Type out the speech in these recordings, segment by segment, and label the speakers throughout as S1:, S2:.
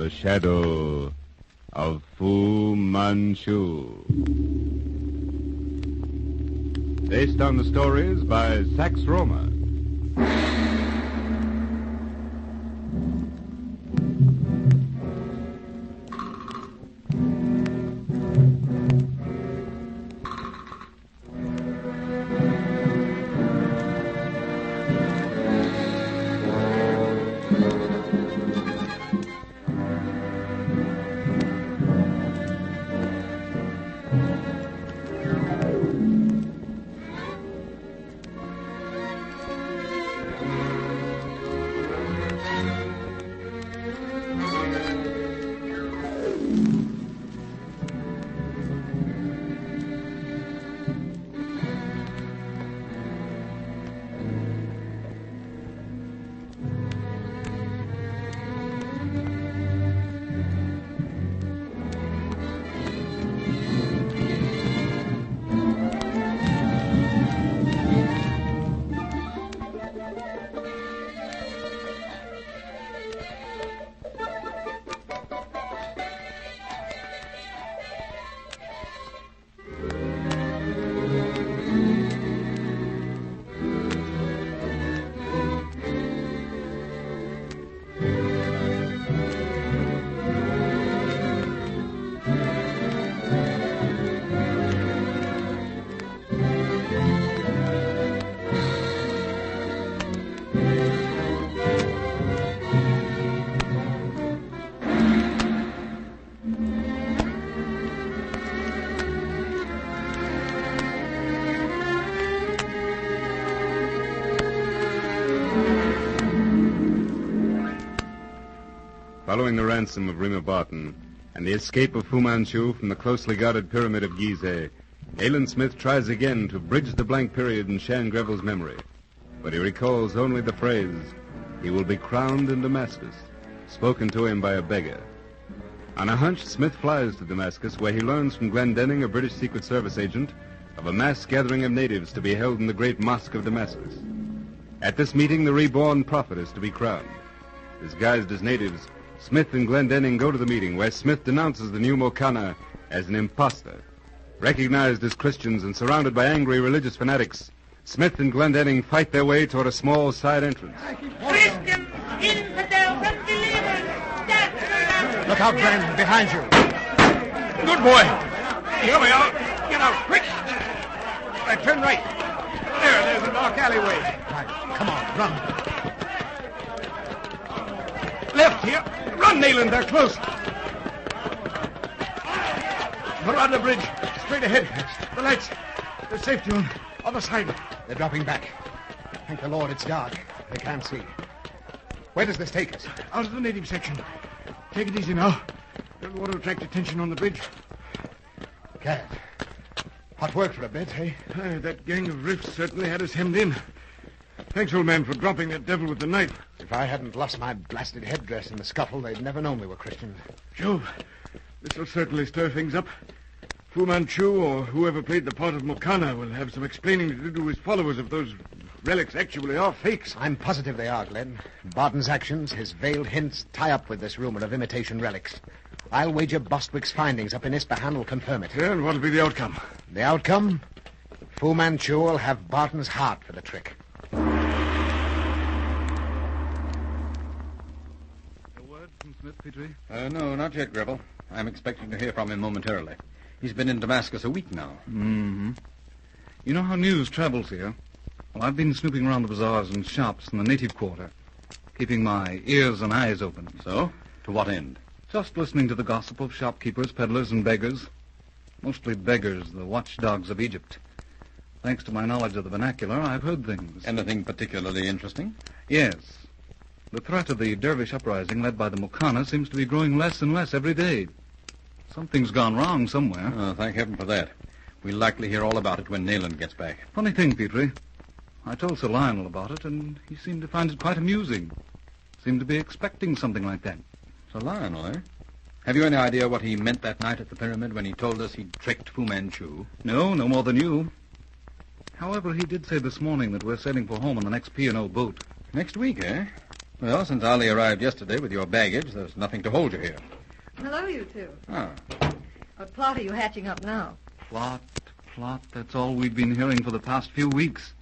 S1: The Shadow of Fu Manchu. Based on the stories by Sax Roma. Following the ransom of Rima Barton and the escape of Fu Manchu from the closely guarded pyramid of Gizeh, Alan Smith tries again to bridge the blank period in Shan Greville's memory. But he recalls only the phrase, "He will be crowned in Damascus," spoken to him by a beggar. On a hunch, Smith flies to Damascus, where he learns from Glendenning, a British Secret Service agent, of a mass gathering of natives to be held in the great mosque of Damascus. At this meeting, the reborn prophet is to be crowned. Disguised as natives, Smith and Glendenning go to the meeting, where Smith denounces the new Mokana as an impostor. Recognized as Christians and surrounded by angry religious fanatics, Smith and Glendenning fight their way toward a small side entrance.
S2: Christians, infidels, unbelievers, death to them!
S3: Look out, Glenn, behind you.
S4: Good boy. Here we are. Get out, quick. Turn right. There's a dark alleyway.
S3: Right, come on, run.
S4: Left here. Run, Nayland, they're close. We're on the bridge. Straight ahead. The lights. There's safety on other side.
S3: They're dropping back. Thank the Lord it's dark. They can't see. Where does this take us?
S4: Out of the native section. Take it easy now. Don't want to attract attention on the bridge.
S3: Gad. Hot work for a bit, eh?
S4: That gang of riffs certainly had us hemmed in. Thanks, old man, for dropping that devil with the knife.
S3: If I hadn't lost my blasted headdress in the scuffle, they'd never known we were Christians.
S4: Jove, this'll certainly stir things up. Fu Manchu, or whoever played the part of Mokana, will have some explaining to do to his followers if those relics actually are fakes.
S3: I'm positive they are, Glenn. Barton's actions, his veiled hints, tie up with this rumor of imitation relics. I'll wager Bostwick's findings up in Ispahan will confirm it.
S4: Yeah, and what'll be the outcome?
S3: The outcome? Fu Manchu will have Barton's heart for the trick.
S1: A word from Smith, Petrie?
S5: No, not yet, Greville. I'm expecting to hear from him momentarily. He's been in Damascus a week now.
S6: Mm-hmm. You know how news travels here? Well, I've been snooping around the bazaars and shops in the native quarter, keeping my ears and eyes open.
S5: So? To what end?
S6: Just listening to the gossip of shopkeepers, peddlers, and beggars. Mostly beggars, the watchdogs of Egypt. Thanks to my knowledge of the vernacular, I've heard things.
S5: Anything particularly interesting?
S6: Yes. The threat of the dervish uprising led by the Mokana seems to be growing less and less every day. Something's gone wrong somewhere.
S5: Oh, thank heaven for that. We'll likely hear all about it when Nayland gets back.
S6: Funny thing, Petrie. I told Sir Lionel about it, and he seemed to find it quite amusing. Seemed to be expecting something like that.
S5: Sir Lionel, eh? Have you any idea what he meant that night at the pyramid when he told us he'd tricked Fu Manchu?
S6: No more than you. However, he did say this morning that we're sailing for home on the next P&O boat.
S5: Next week, eh? Well, since Ali arrived yesterday with your baggage, there's nothing to hold you here.
S7: Hello, you two.
S5: Ah.
S7: What plot are you hatching up now?
S6: Plot. That's all we've been hearing for the past few weeks.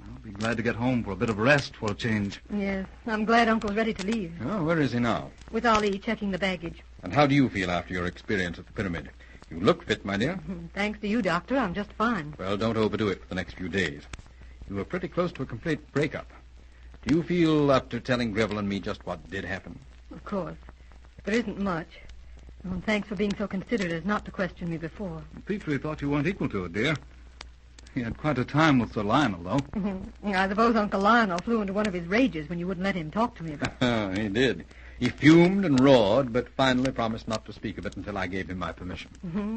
S6: I'll be glad to get home for a bit of rest for a change.
S7: Yes, I'm glad Uncle's ready to leave.
S5: Oh, where is he now?
S7: With Ali checking the baggage.
S5: And how do you feel after your experience at the pyramid? You look fit, my dear.
S7: Thanks to you, Doctor, I'm just fine.
S5: Well, don't overdo it for the next few days. You were pretty close to a complete breakup. Do you feel up to telling Greville and me just what did happen?
S7: Of course. There isn't much. Oh, and thanks for being so considerate as not to question me before.
S6: Petrie thought you weren't equal to it, dear. He had quite a time with Sir Lionel, though.
S7: I suppose Uncle Lionel flew into one of his rages when you wouldn't let him talk to me about it.
S5: He did. He fumed and roared, but finally promised not to speak of it until I gave him my permission.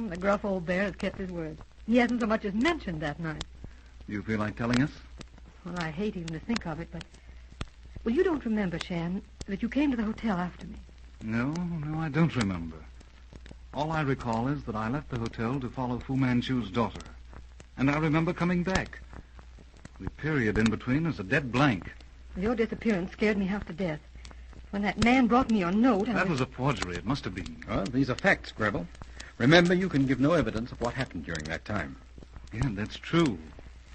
S7: The gruff old bear has kept his word. He hasn't so much as mentioned that night.
S6: Do you feel like telling us?
S7: Well, I hate even to think of it, but... Well, you don't remember, Shan, that you came to the hotel after me.
S6: No, I don't remember. All I recall is that I left the hotel to follow Fu Manchu's daughter. And I remember coming back. The period in between is a dead blank.
S7: Your disappearance scared me half to death. When that man brought me your note,
S6: That was a forgery. It must have been.
S5: Well, these are facts, Greville. Remember, you can give no evidence of what happened during that time.
S6: Yeah, that's true.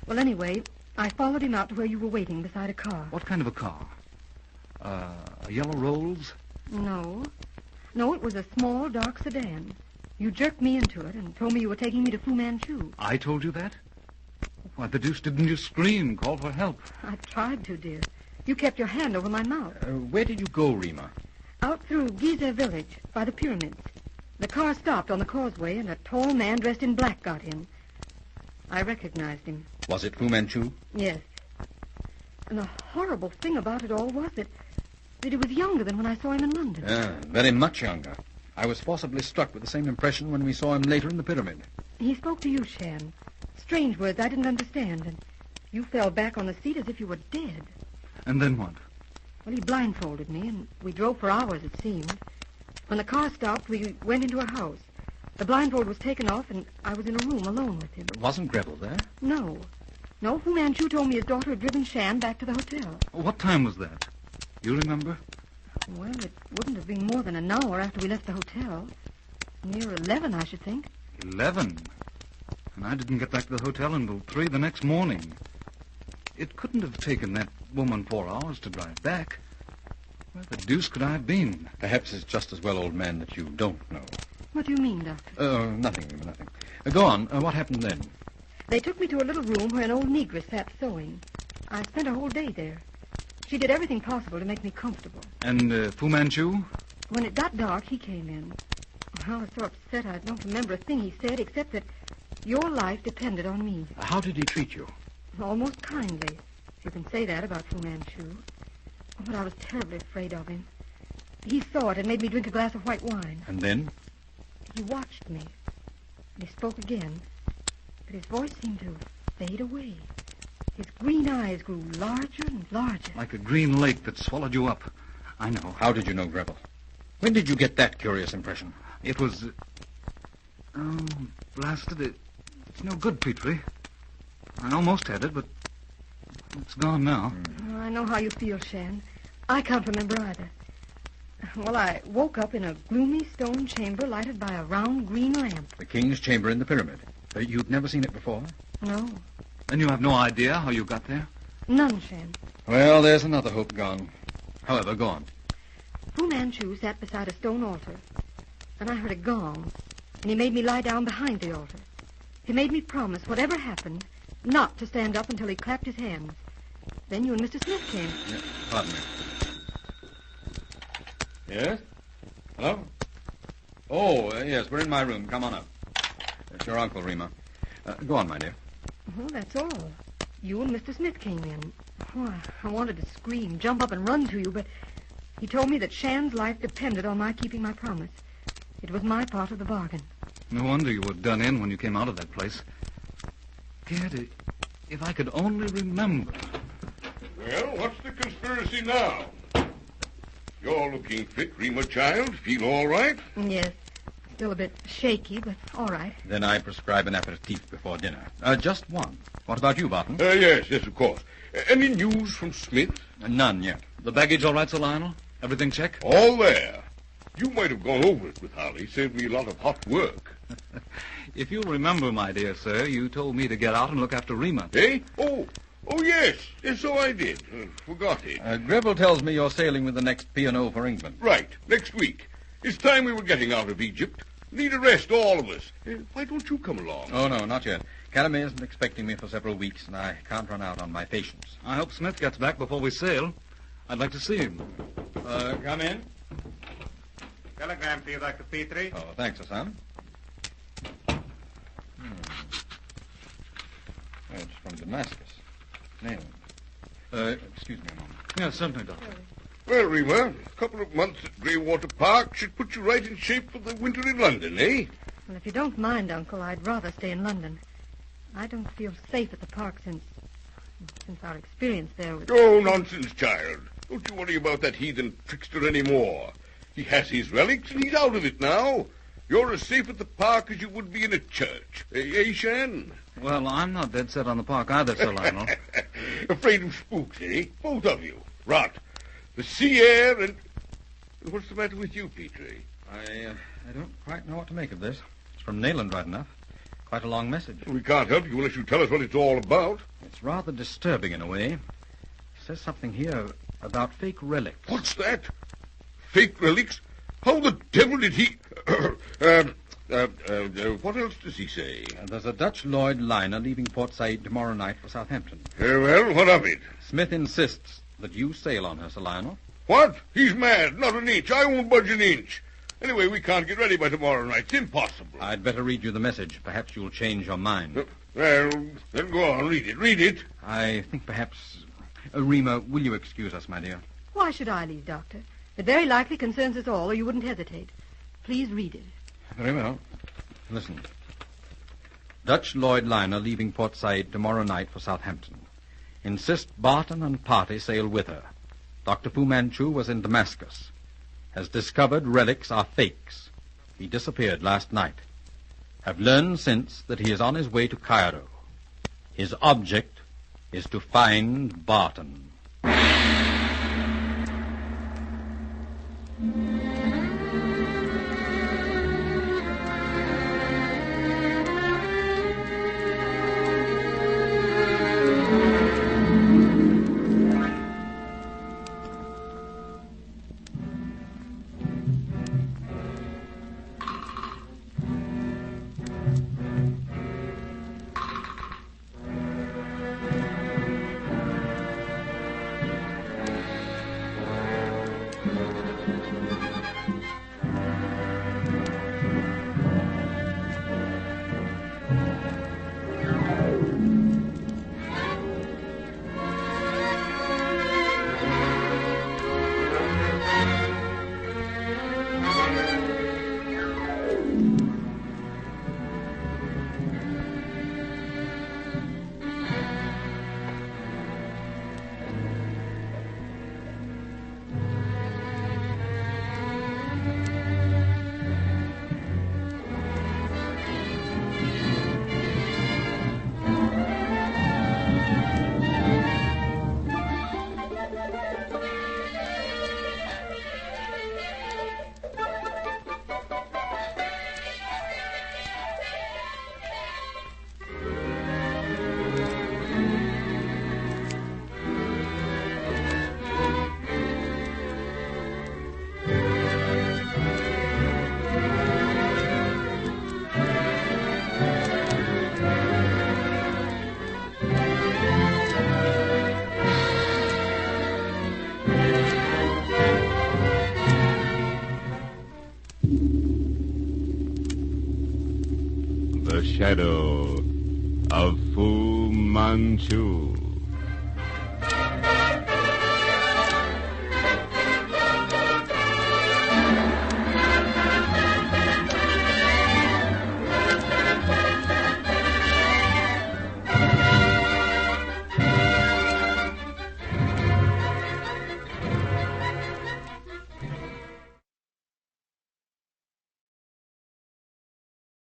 S7: Well, anyway, I followed him out to where you were waiting beside a car.
S6: What kind of a car? A yellow Rolls?
S7: No, it was a small, dark sedan. You jerked me into it and told me you were taking me to Fu Manchu.
S6: I told you that? Why, the deuce didn't you scream, call for help?
S7: I tried to, dear. You kept your hand over my mouth.
S5: Where did you go, Rima?
S7: Out through Giza village, by the pyramids. The car stopped on the causeway, and a tall man dressed in black got in. I recognized him.
S5: Was it Fu Manchu?
S7: Yes. And the horrible thing about it all was that he was younger than when I saw him in London.
S5: Very much younger. I was forcibly struck with the same impression when we saw him later in the pyramid.
S7: He spoke to you, Shan. Strange words I didn't understand, and you fell back on the seat as if you were dead.
S6: And then what?
S7: Well, he blindfolded me, and we drove for hours, it seemed. When the car stopped, we went into a house. The blindfold was taken off, and I was in a room alone with him.
S5: Wasn't Greville there?
S7: No, Fu Manchu told me his daughter had driven Shan back to the hotel.
S6: What time was that? You remember?
S7: Well, it wouldn't have been more than an hour after we left the hotel. Near 11, I should think.
S6: 11? And I didn't get back to the hotel until 3 the next morning. It couldn't have taken that woman 4 hours to drive back. Where the deuce could I have been?
S5: Perhaps it's just as well, old man, that you don't know.
S7: What do you mean, Doctor?
S5: Nothing. Go on. What happened then?
S7: They took me to a little room where an old negress sat sewing. I spent a whole day there. She did everything possible to make me comfortable.
S6: And Fu Manchu?
S7: When it got dark, he came in. I was so upset I don't remember a thing he said, except that your life depended on me.
S5: How did he treat you?
S7: Almost kindly. You can say that about Fu Manchu. But I was terribly afraid of him. He saw it and made me drink a glass of white wine.
S5: And then?
S7: He watched me. And he spoke again. But his voice seemed to fade away. His green eyes grew larger and larger.
S6: Like a green lake that swallowed you up. I know.
S5: How did you know Greville? When did you get that curious impression?
S6: It was... Oh, blasted it. It's no good, Petrie. I almost had it, but it's gone now.
S7: I know how you feel, Shan. I can't remember either. Well, I woke up in a gloomy stone chamber lighted by a round green lamp.
S5: The king's chamber in the pyramid. You'd never seen it before?
S7: No.
S6: And you have no idea how you got there?
S7: None, Shan.
S5: Well, there's another hope gone. However, go on.
S7: Fu Manchu sat beside a stone altar. And I heard a gong. And he made me lie down behind the altar. He made me promise, whatever happened, not to stand up until he clapped his hands. Then you and Mr. Smith came.
S5: Yeah, pardon me. Yes? Hello? Oh, yes, we're in my room. Come on up. It's your uncle, Rima. Go on, my dear.
S7: Well, that's all. You and Mr. Smith came in. Oh, I wanted to scream, jump up and run to you, but he told me that Shan's life depended on my keeping my promise. It was my part of the bargain.
S6: No wonder you were done in when you came out of that place. Gad, if I could only remember.
S8: Well, what's the conspiracy now? You're looking fit, Rima, child. Feel all right?
S7: Yes. Still a bit shaky, but all right.
S5: Then I prescribe an aperitif before dinner. Just one. What about you, Barton?
S8: Yes, of course. Any news from Smith?
S5: None yet.
S6: The baggage all right, Sir Lionel? Everything check?
S8: All there. You might have gone over it with Harley. Saved me a lot of hot work.
S6: If you'll remember, my dear sir, you told me to get out and look after Rima.
S8: Eh? Oh, yes. Yes, so I did. Forgot it.
S5: Greville tells me you're sailing with the next P&O for England.
S8: Right. Next week. It's time we were getting out of Egypt. Need a rest, all of us. Why don't you come along?
S5: Oh, no, not yet. Calumet isn't expecting me for several weeks, and I can't run out on my patience.
S6: I hope Smith gets back before we sail. I'd like to see him.
S5: Come in.
S9: Telegram for you, Dr. Petrie.
S5: Oh, thanks, Hassan. It's from Damascus. Nayland. Excuse me a moment.
S6: Yes, certainly, Doctor.
S8: Well, Rima, a couple of months at Greywater Park should put you right in shape for the winter in London, eh?
S7: Well, if you don't mind, Uncle, I'd rather stay in London. I don't feel safe at the park since our experience there was...
S8: Oh, nonsense, child. Don't you worry about that heathen trickster anymore. He has his relics, and he's out of it now. You're as safe at the park as you would be in a church. Eh, Shan?
S6: Well, I'm not dead set on the park either, Sir Lionel.
S8: Afraid of spooks, eh? Both of you. Rot. The sea air and... What's the matter with you, Petrie?
S5: I don't quite know what to make of this. It's from Nayland, right enough. Quite a long message.
S8: We can't help you unless you tell us what it's all about.
S5: It's rather disturbing in a way. It says something here about fake relics.
S8: What's that? Fake relics? How the devil did he... what else does he say?
S5: There's a Dutch Lloyd liner leaving Port Said tomorrow night for Southampton.
S8: Well, what of it?
S5: Smith insists that you sail on her, Sir Lionel.
S8: What? He's mad. Not an inch. I won't budge an inch. Anyway, we can't get ready by tomorrow night. It's impossible.
S5: I'd better read you the message. Perhaps you'll change your mind.
S8: Well, then go on. Read it. Read it.
S5: I think perhaps... Rima, will you excuse us, my dear?
S7: Why should I leave, Doctor? It very likely concerns us all, or you wouldn't hesitate. Please read it.
S5: Very well. Listen. Dutch Lloyd liner leaving Port Said tomorrow night for Southampton. Insist Barton and party sail with her. Dr. Fu Manchu was in Damascus. Has discovered relics are fakes. He disappeared last night. Have learned since that he is on his way to Cairo. His object is to find Barton.
S1: The Shadow of Fu Manchu.